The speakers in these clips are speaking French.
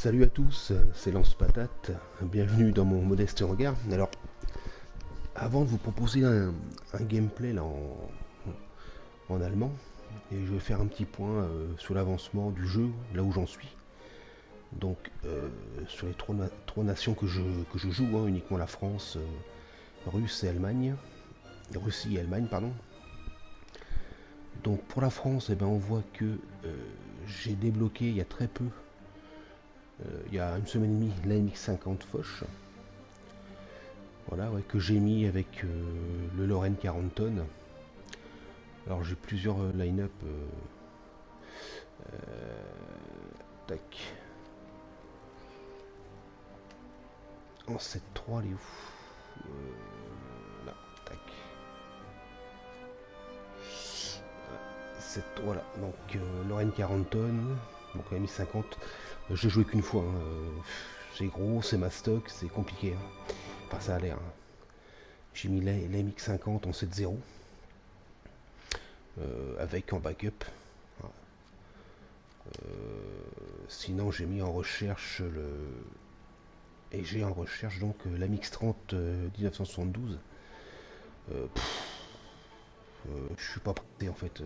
Salut à tous, c'est Lance Patate, bienvenue dans mon modeste regard. Alors, avant de vous proposer un gameplay là, en allemand, et je vais faire un petit point sur l'avancement du jeu, là où j'en suis. Donc, sur les trois nations que je joue, hein, uniquement la France, Russie et Allemagne, pardon. Donc pour la France, eh ben, on voit que j'ai débloqué il y a très peu, il y a une semaine et demie, la MX-50 Foch. Voilà, ouais, que j'ai mis avec le Lorraine 40 tonnes. Alors j'ai plusieurs line-up. Tac. En 7.3, elle est où Là, tac. 7, voilà, donc Lorraine 40 tonnes. Donc la MX-50. J'ai joué qu'une fois. Hein, c'est gros, c'est ma stock, c'est compliqué. Hein. Enfin, ça a l'air. Hein. J'ai mis la MX-50 en 7.0. Avec en backup. Sinon j'ai mis en recherche et j'ai en recherche donc la Mix 30 1972. Je suis pas prêt en fait.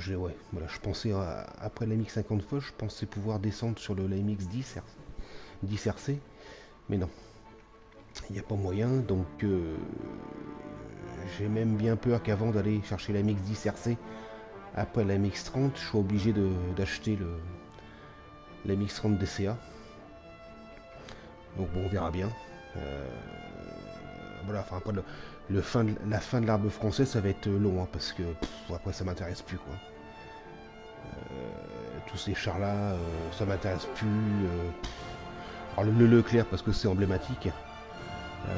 Ouais, voilà, je pensais après la Mix 50 fois, je pensais pouvoir descendre sur la MX 10 RC, mais non, il n'y a pas moyen. Donc j'ai même bien peur qu'avant d'aller chercher la MX 10 RC, après la MX 30, je suis obligé d'acheter la MX 30 DCA. Donc bon, on verra bien. Voilà, enfin après la fin de l'arbre français, ça va être long, hein, parce que après ça m'intéresse plus quoi. Tous ces chars là, ça m'intéresse plus. Alors le Leclerc parce que c'est emblématique.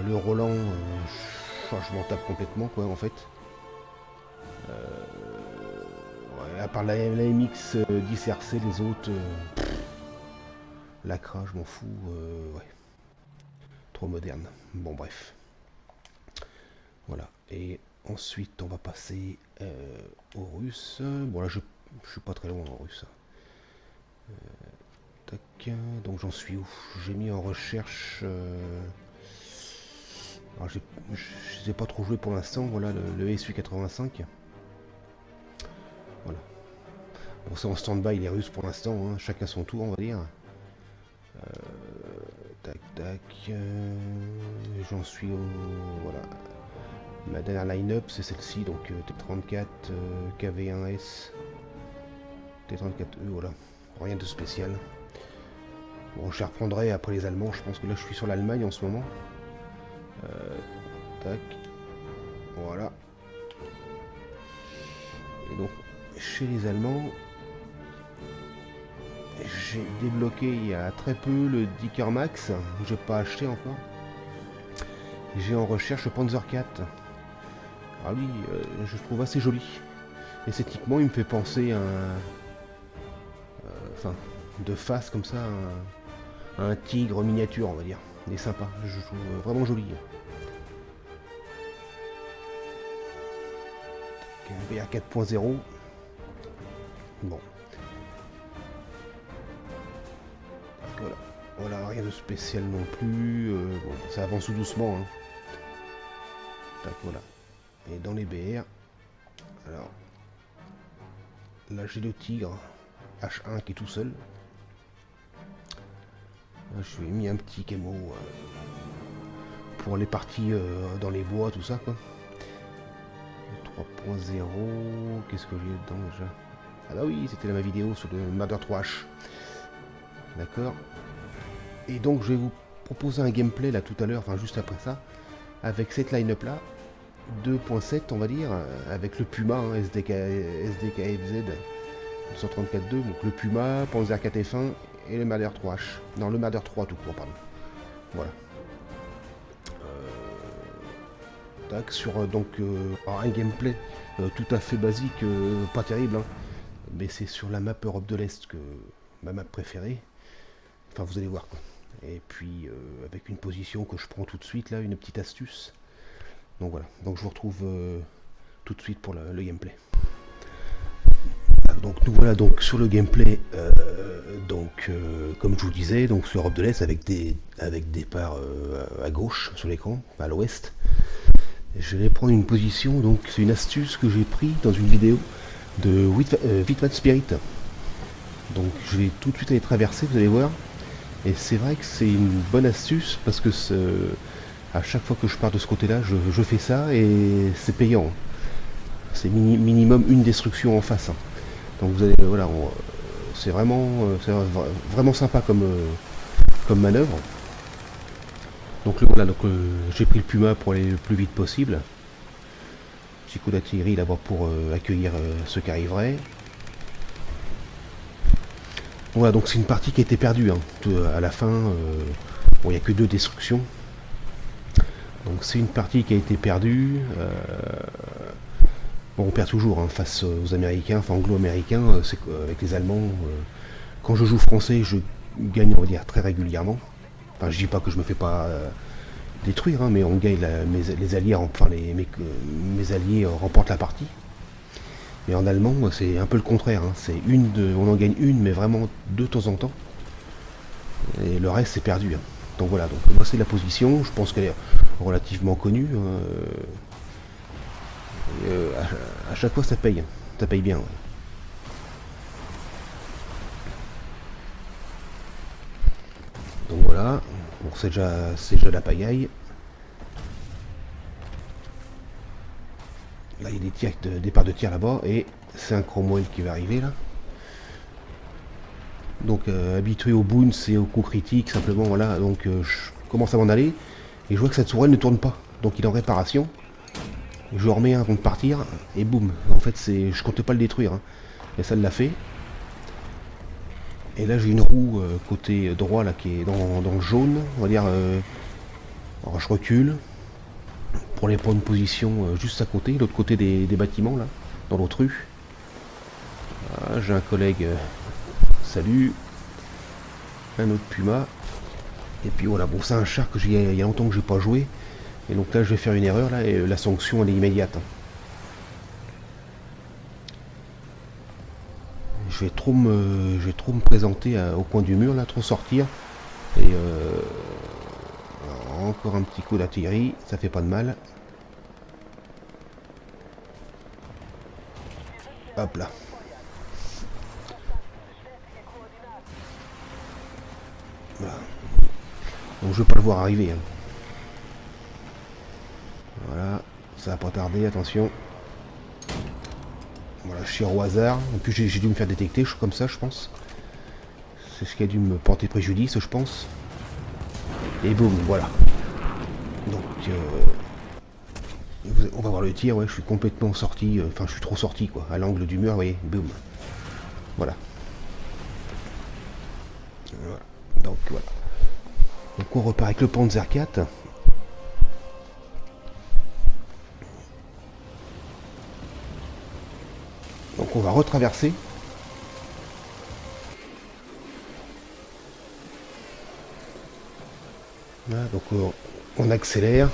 Le Roland, je m'en tape complètement quoi en fait. Ouais, à part la MX 10 RC, les autres, l'Acra, je m'en fous. Ouais. Trop moderne. Bon bref. Voilà. Et ensuite on va passer aux Russes. Bon là je suis pas très loin en russe. Tac. Donc j'en suis où? J'ai mis en recherche. Alors je les ai pas trop joué pour l'instant. Voilà le SU-85. Voilà. Bon c'est en stand-by les Russes pour l'instant. Hein. Chacun son tour on va dire. Tac tac. J'en suis au. Voilà. Ma dernière line-up c'est celle-ci, donc T34, KV1S, T34E, voilà. Rien de spécial. Bon, je les reprendrai après les Allemands, je pense que là je suis sur l'Allemagne en ce moment. Tac. Voilà. Et donc, chez les Allemands, j'ai débloqué il y a très peu le Dicker Max, j'ai pas acheté encore. J'ai en recherche le Panzer 4. Ah oui, je le trouve assez joli. Esthétiquement, il me fait penser à un. Enfin, de face comme ça, un tigre miniature, on va dire. Il est sympa, je trouve vraiment joli. Un VR 4.0. Bon. Voilà. Voilà, rien de spécial non plus. Bon, ça avance tout doucement. Hein. Tac, voilà. Et dans les BR, alors là j'ai le tigre H1 qui est tout seul. Là, je lui ai mis un petit camo pour les parties dans les bois, tout ça quoi. 3.0, qu'est-ce que j'ai dedans déjà? Ah bah oui, c'était ma vidéo sur le Murder 3H. D'accord. Et donc je vais vous proposer un gameplay là tout à l'heure, enfin juste après ça, avec cette line-up là, 2.7 on va dire, avec le Puma, hein, SDKFZ 234.2, donc le Puma, Panzer 4F1 et le Marder 3H. Non, le Marder 3 tout court, pardon. Voilà. Tac, sur donc un gameplay tout à fait basique, pas terrible, hein, mais c'est sur la map Europe de l'Est que ma map préférée. Enfin, vous allez voir quoi. Et puis avec une position que je prends tout de suite là, une petite astuce. Donc voilà. Donc je vous retrouve tout de suite pour le gameplay. Donc nous voilà donc sur le gameplay, comme je vous disais, donc sur Europe de l'Est avec des départs à gauche sur l'écran, à l'ouest. Je vais prendre une position, donc c'est une astuce que j'ai pris dans une vidéo de Vitman Spirit. Donc je vais tout de suite aller traverser, vous allez voir. Et c'est vrai que c'est une bonne astuce parce que à chaque fois que je pars de ce côté-là, je fais ça et c'est payant. C'est minimum une destruction en face. Donc vous allez, voilà, c'est vraiment sympa comme manœuvre. Donc voilà, j'ai pris le Puma pour aller le plus vite possible. Petit coup d'artillerie là-bas pour accueillir ceux qui arriveraient. Voilà, donc c'est une partie qui a été perdue. À la fin, bon, il n'y a que 2 destructions. Donc c'est une partie qui a été perdue. Bon, on perd toujours face aux Américains, enfin anglo-américains, avec les Allemands. Quand je joue français, je gagne, on va dire, très régulièrement. Enfin, je dis pas que je me fais pas détruire, mais on gagne, les alliés, enfin mes alliés remportent la partie. Mais en allemand, c'est un peu le contraire. On en gagne une, mais vraiment 2 de temps en temps. Et le reste, c'est perdu. Donc voilà, donc voici la position. Je pense qu'elle est relativement connue. À chaque fois, ça paye bien. Ouais. Donc voilà, bon, c'est déjà la pagaille. Là, il y a des tirs départ de tir là-bas et c'est un Cromwell qui va arriver là. Donc habitué au boons et au coup critique, simplement voilà. Donc je commence à m'en aller et je vois que cette tourelle ne tourne pas. Donc il est en réparation. Je remets un avant de partir et boum. En fait, je comptais pas le détruire, et ça l'a fait. Et là, j'ai une roue côté droit là qui est dans le jaune, on va dire. Alors je recule pour aller prendre une position juste à côté, l'autre côté des bâtiments là, dans l'autre rue. Ah, j'ai un collègue. Salut. Un autre Puma. Et puis voilà, bon, c'est un char que il y a longtemps que j'ai pas joué. Et donc là, je vais faire une erreur là et la sanction elle est immédiate. Je vais trop me présenter au coin du mur là, trop sortir. Et encore un petit coup d'artillerie, ça fait pas de mal. Hop là. Voilà. Donc je vais pas le voir arriver. Voilà, ça va pas tarder, attention. Voilà, je tire au hasard. En plus j'ai dû me faire détecter, je suis comme ça, je pense. C'est ce qui a dû me porter préjudice, je pense. Et boum, voilà. Donc on va voir le tir, ouais, je suis complètement sorti, enfin je suis trop sorti quoi, à l'angle du mur, vous voyez, boum. Voilà. Voilà. Donc voilà. Donc on repart avec le Panzer 4. Donc on va retraverser. Voilà, donc on accélère.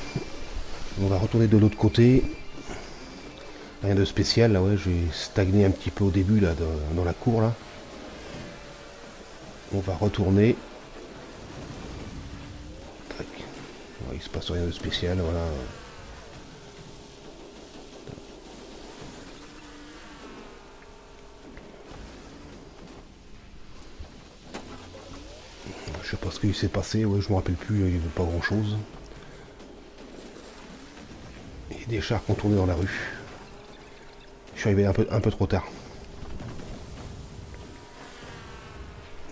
On va retourner de l'autre côté. Rien de spécial là, ouais, j'ai stagné un petit peu au début là, dans la cour là. On va retourner. Tac. Ouais, il se passe rien de spécial, voilà. Je sais pas ce qu'il s'est passé, ouais, je me rappelle plus, il n'y avait pas grand chose. Et des chars qui ont tourné dans la rue. Je suis arrivé un peu trop tard.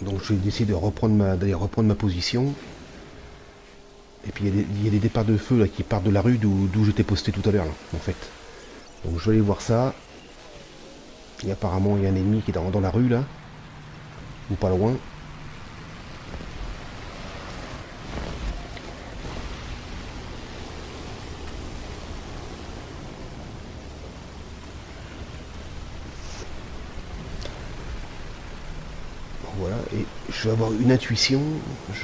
Donc j'ai décidé d'aller reprendre ma position. Et puis il y a des départs de feu là, qui partent de la rue d'où j'étais posté tout à l'heure, en fait. Donc je vais aller voir ça. Et apparemment il y a un ennemi qui est dans la rue là. Ou pas loin. Voilà, et je vais avoir une intuition.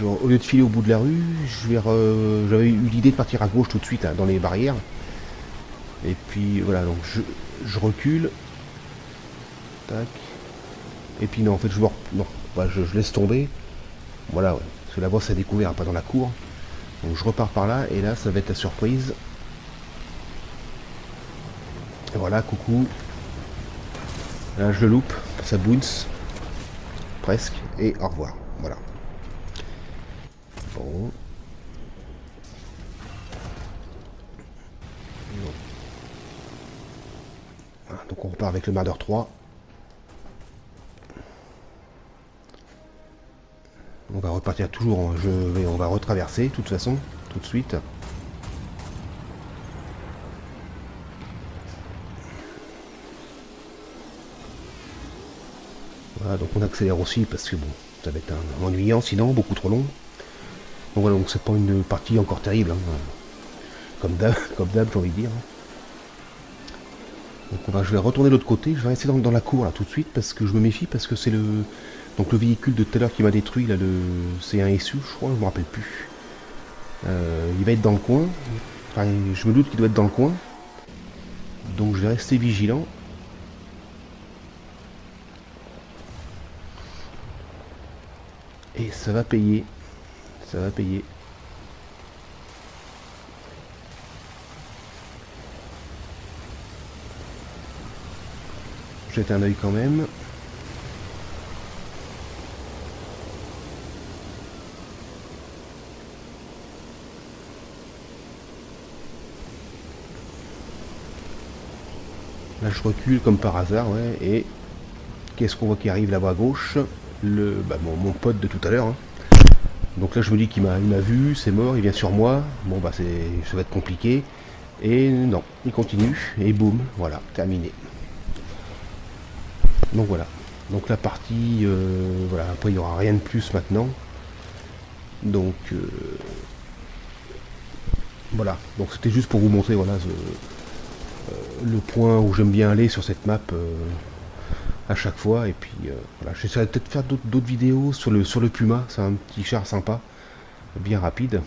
Au lieu de filer au bout de la rue, j'avais eu l'idée de partir à gauche tout de suite dans les barrières. Et puis voilà, donc je recule. Tac. Et puis non, en fait, non, bah, je laisse tomber. Voilà, ouais. Parce que la bosse a découvert, pas dans la cour. Donc je repars par là, et là, ça va être la surprise. Et voilà, coucou. Là, je le loupe, ça bounce. Presque, et au revoir. Voilà. Bon. Voilà, donc on repart avec le Marder 3. On va repartir toujours, on va retraverser, de toute façon, tout de suite. Voilà, donc on accélère aussi, parce que bon, ça va être ennuyant sinon, beaucoup trop long. Donc voilà, donc c'est pas une partie encore terrible, hein. Comme d'hab, j'ai envie de dire. Donc je vais retourner de l'autre côté, je vais rester dans la cour là tout de suite, parce que je me méfie, parce que c'est le véhicule de tout à l'heure qui m'a détruit, là, c'est un SU, je crois, je me rappelle plus. Il va être dans le coin, enfin je me doute qu'il doit être dans le coin, donc je vais rester vigilant. Et ça va payer, ça va payer. Jette un œil quand même. Là je recule comme par hasard, ouais, et qu'est-ce qu'on voit qui arrive là-bas à gauche? Mon pote de tout à l'heure, hein. Donc là je me dis qu'il m'a vu, c'est mort, il vient sur moi, bon bah ça va être compliqué. Et non, il continue, et boum, voilà, terminé. Donc voilà, donc la partie, voilà, après il n'y aura rien de plus maintenant. Donc voilà, donc c'était juste pour vous montrer, voilà, le point où j'aime bien aller sur cette map à chaque fois. Et puis voilà, j'essaierai peut-être de faire d'autres vidéos sur le Puma, c'est un petit char sympa, bien rapide.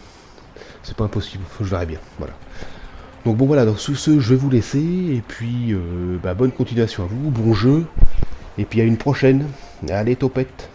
C'est pas impossible, je verrai bien, voilà. Donc bon voilà, donc sous ce, je vais vous laisser, et puis bonne continuation à vous, bon jeu, et puis à une prochaine. Allez, topette.